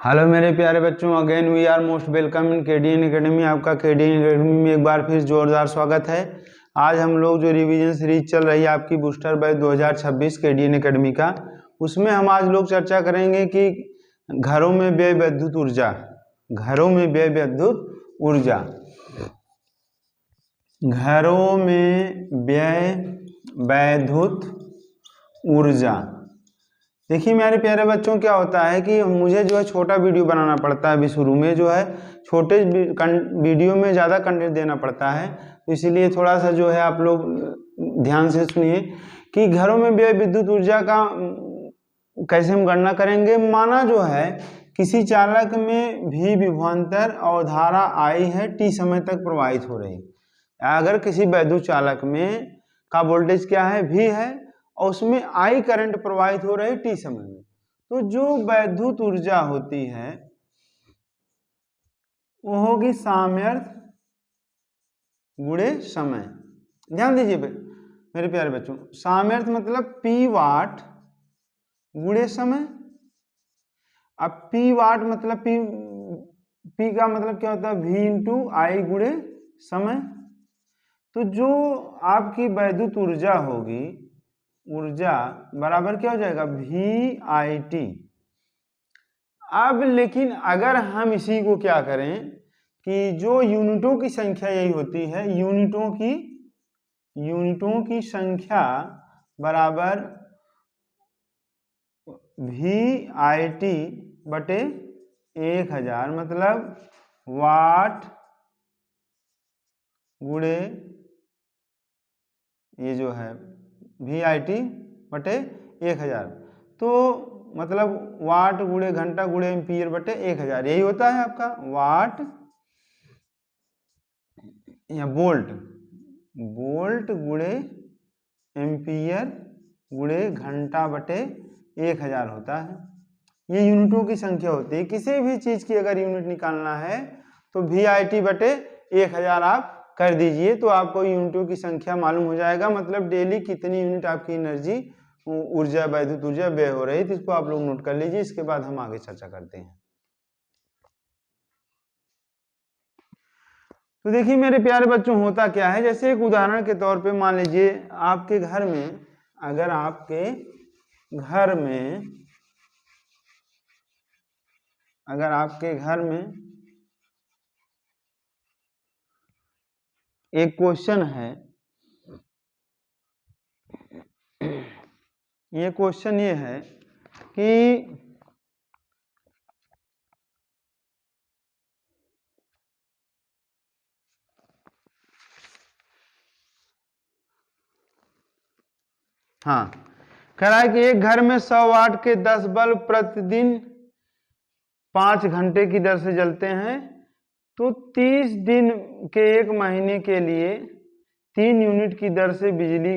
Hello मेरे प्यारे बच्चों, again we are most welcome in KDN academy. आपका केडीएन एकेडमी में एक बार फिर जोरदार स्वागत है। आज हम लोग जो रिवीजन सीरीज चल रही है आपकी बूस्टर बैच 2026 केडीएन एकेडमी का, उसमें हम आज लोग चर्चा करेंगे कि घरों में व्यय विद्युत ऊर्जा, घरों में व्यय विद्युत ऊर्जा, घरों में व्यय विद्युत ऊर्जा। देखिए मेरे प्यारे बच्चों, क्या होता है कि मुझे जो है छोटा वीडियो बनाना पड़ता है। अभी शुरू में जो है छोटे वीडियो में ज़्यादा कंटेंट देना पड़ता है, तो इसीलिए थोड़ा सा जो है आप लोग ध्यान से सुनिए कि घरों में व्यय विद्युत ऊर्जा का कैसे हम गणना करेंगे। माना जो है किसी चालक में भी विभवांतर और धारा आई है टी समय तक प्रवाहित हो रही। अगर किसी विद्युत चालक में का वोल्टेज क्या है, V है, और उसमें I करंट प्रवाहित हो रही टी समय में, तो जो विद्युत ऊर्जा होती है वो होगी सामर्थ्य गुणे समय। ध्यान दीजिए मेरे प्यारे बच्चों, सामर्थ्य मतलब P वाट गुणे समय। अब P वाट मतलब P का मतलब क्या होता है, V इंटू आई गुणे समय। तो जो आपकी विद्युत ऊर्जा होगी, ऊर्जा बराबर क्या हो जाएगा, VIT। अब लेकिन अगर हम इसी को क्या करें कि जो यूनिटों की संख्या यही होती है, यूनिटों की संख्या बराबर VIT बटे 1000, मतलब वाट गुणे ये जो है VIT बटे 1000, तो मतलब वाट गुणे घंटा गुणे एम्पियर बटे 1000, यही होता है आपका वाट या वोल्ट गुणे एम्पियर गुणे घंटा बटे 1000 होता है। ये यूनिटों की संख्या होती है। किसी भी चीज की अगर यूनिट निकालना है तो VIT बटे 1000 आप कर दीजिए, तो आपको यूनिटों की संख्या मालूम हो जाएगा। मतलब डेली कितनी यूनिट आपकी एनर्जी ऊर्जा विद्युत ऊर्जा व्यय हो रही है, तो इसको आप लोग नोट कर लीजिए। इसके बाद हम आगे चर्चा करते हैं। तो देखिए मेरे प्यारे बच्चों, होता क्या है, जैसे एक उदाहरण के तौर पे मान लीजिए आपके घर में, अगर आपके घर में एक क्वेश्चन है, ये क्वेश्चन ये है कि हाँ, कह रहा है कि एक घर में 100 वाट के 10 बल्ब प्रतिदिन 5 घंटे की दर से जलते हैं, तो 30 दिन के एक महीने के लिए 3 यूनिट की दर से बिजली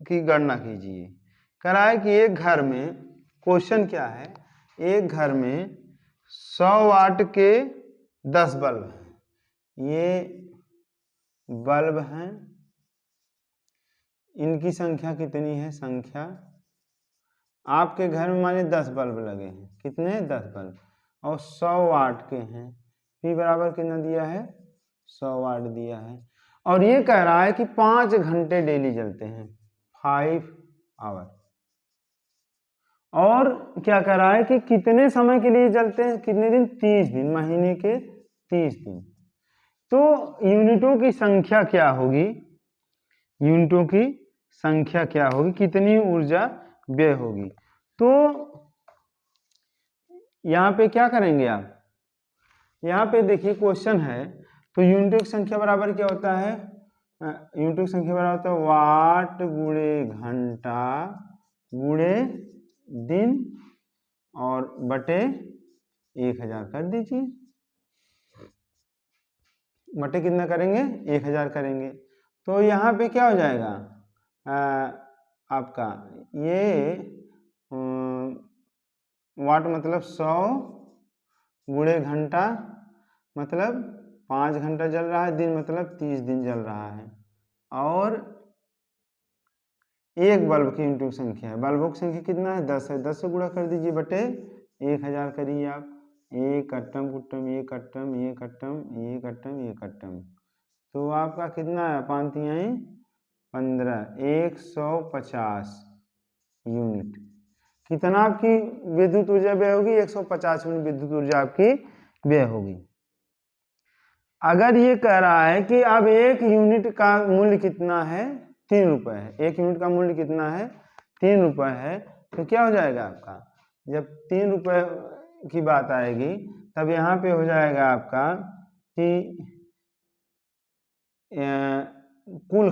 की गणना कीजिए। कह रहा है कि एक घर में, क्वेश्चन क्या है, एक घर में 100 वाट के 10 बल्ब हैं। ये बल्ब हैं, इनकी संख्या कितनी है, संख्या आपके घर में मानिए 10 बल्ब लगे हैं। कितने, 10 बल्ब, और 100 वाट के हैं। P बराबर कितना दिया है, 100 वाट दिया है। और ये कह रहा है कि 5 घंटे डेली जलते हैं, 5 आवर। और क्या कह रहा है कि कितने समय के लिए जलते हैं, कितने दिन, 30 दिन, महीने के 30 दिन। तो यूनिटों की संख्या क्या होगी, यूनिटों की संख्या क्या होगी, कितनी ऊर्जा व्यय होगी। तो यहाँ पे क्या करेंगे आप, यहाँ पे देखिए क्वेश्चन है, तो यूनिटों की संख्या बराबर क्या होता है, यूनिटों की संख्या बराबर होता है वाट गुणे घंटा गुणे दिन और बटे 1000 कर दीजिए। बटे कितना करेंगे, 1000 करेंगे। तो यहाँ पे क्या हो जाएगा, आपका ये वाट मतलब 100 गुणे घंटा मतलब 5 घंटा जल रहा है, दिन मतलब 30 दिन जल रहा है। और एक बल्ब की यूनिट संख्या है, बल्बों की संख्या कितना है, 10 है, 10 से गुणा कर दीजिए बटे 1000 करिए आप, एक कट्टम कुट्टम, ये कट्टम, ये कट्टम, ये कट्टम, ये कट्टम, तो आपका कितना है, 5 तिहाई 15, 150 यूनिट। कितना आपकी विद्युत ऊर्जा व्यय होगी, 150 यूनिट विद्युत ऊर्जा आपकी व्यय होगी। अगर ये कह रहा है कि अब 1 यूनिट का मूल्य कितना है, 3 रुपए है, 1 यूनिट का मूल्य कितना है, 3 रुपए है, तो क्या हो जाएगा आपका, जब 3 रुपए की बात आएगी तब यहाँ पे हो जाएगा आपका कि कुल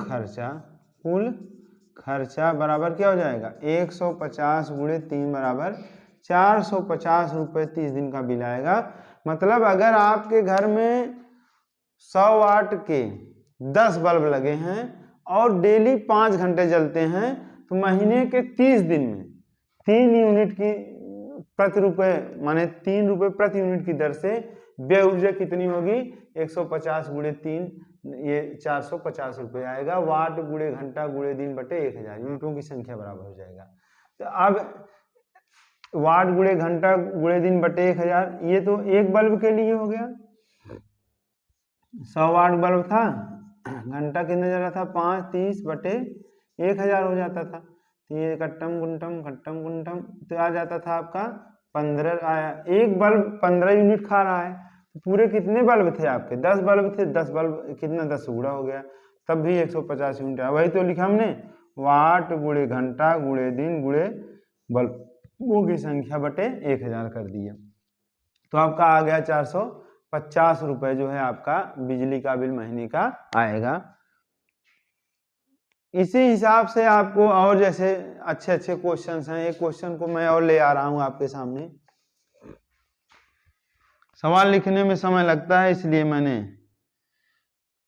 खर्चा बराबर क्या हो जाएगा, 150 गुणे 3 बराबर 450 रुपये 30 दिन का बिल आएगा। मतलब अगर आपके घर में 100 वाट के 10 बल्ब लगे हैं और डेली 5 घंटे जलते हैं, तो महीने के 30 दिन में 3 यूनिट की प्रति रुपये माने 3 रुपये प्रति यूनिट की दर से व्यय ऊर्जा कितनी होगी, 150 गुणे 3, ये 450 रुपये आएगा। वाट गुणे घंटा गुणे दिन बटे 1000, यूनिटों की संख्या बराबर हो जाएगा। तो अब वाट गुणे घंटा गुणे दिन बटे 1000, ये तो एक बल्ब के लिए हो गया। 100 वाट बल्ब था, घंटा कितना जा रहा था, 5 30 बटे 1000 हो जाता था। तो ये कट्टम गुंटम तो आ जाता था आपका 15 आया। एक बल्ब 15 यूनिट खा रहा है, तो पूरे कितने बल्ब थे आपके, 10 बल्ब थे, 10 बल्ब कितना 10 गुणा हो गया, तब भी 150 यूनिट आया। वही तो लिखा हमने, वाट गुणे घंटा गुणे दिन गुणे बल्बों की संख्या बटे 1000 कर दिया। तो आपका आ गया 450 रुपये जो है आपका बिजली का बिल महीने का आएगा। इसी हिसाब से आपको और जैसे अच्छे अच्छे क्वेश्चंस हैं, एक क्वेश्चन को मैं और ले आ रहा हूं आपके सामने। सवाल लिखने में समय लगता है इसलिए मैंने,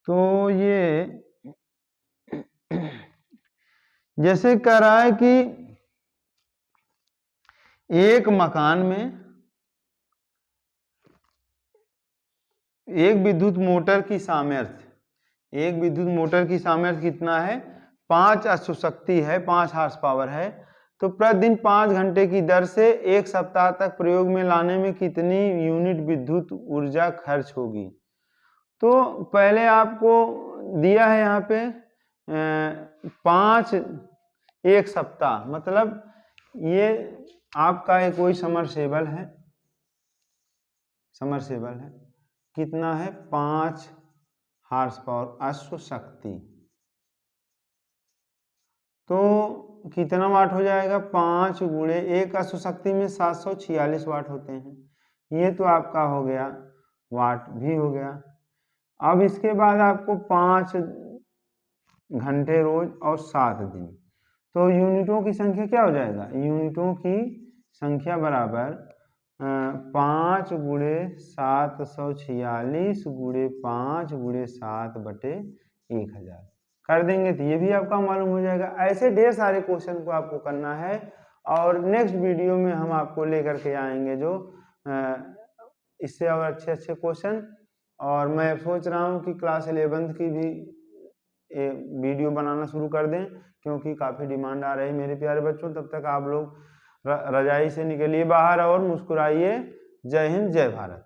तो ये जैसे कह रहा है कि एक मकान में एक विद्युत मोटर की सामर्थ्य कितना है, 5 अश्वशक्ति है, 5 हार्स पावर है। तो प्रतिदिन 5 घंटे की दर से 1 सप्ताह तक प्रयोग में लाने में कितनी यूनिट विद्युत ऊर्जा खर्च होगी। तो पहले आपको दिया है यहाँ पे 5 1 सप्ताह, मतलब ये आपका एक कोई समरसेबल है, कितना है, 5 हार्स पावर अश्वशक्ति, तो कितना वाट हो जाएगा, 5 गुणे 1 अश्वशक्ति में 746 वाट होते हैं, ये तो आपका हो गया, वाट भी हो गया। अब इसके बाद आपको 5 घंटे रोज और 7 दिन, तो यूनिटों की संख्या क्या हो जाएगा, यूनिटों की संख्या बराबर 5 गुणे 746 गुणे 5 गुणे 7 बटे 1000 कर देंगे, तो ये भी आपका मालूम हो जाएगा। ऐसे ढेर सारे क्वेश्चन को आपको करना है, और नेक्स्ट वीडियो में हम आपको लेकर के आएंगे जो इससे और अच्छे अच्छे क्वेश्चन। और मैं सोच रहा हूँ कि क्लास 11th की भी वीडियो बनाना शुरू कर दें, क्योंकि काफ़ी डिमांड आ रही है मेरे प्यारे बच्चों। तब तक आप लोग रजाई से निकलिए बाहर और मुस्कुराइए। जय हिंद, जय भारत।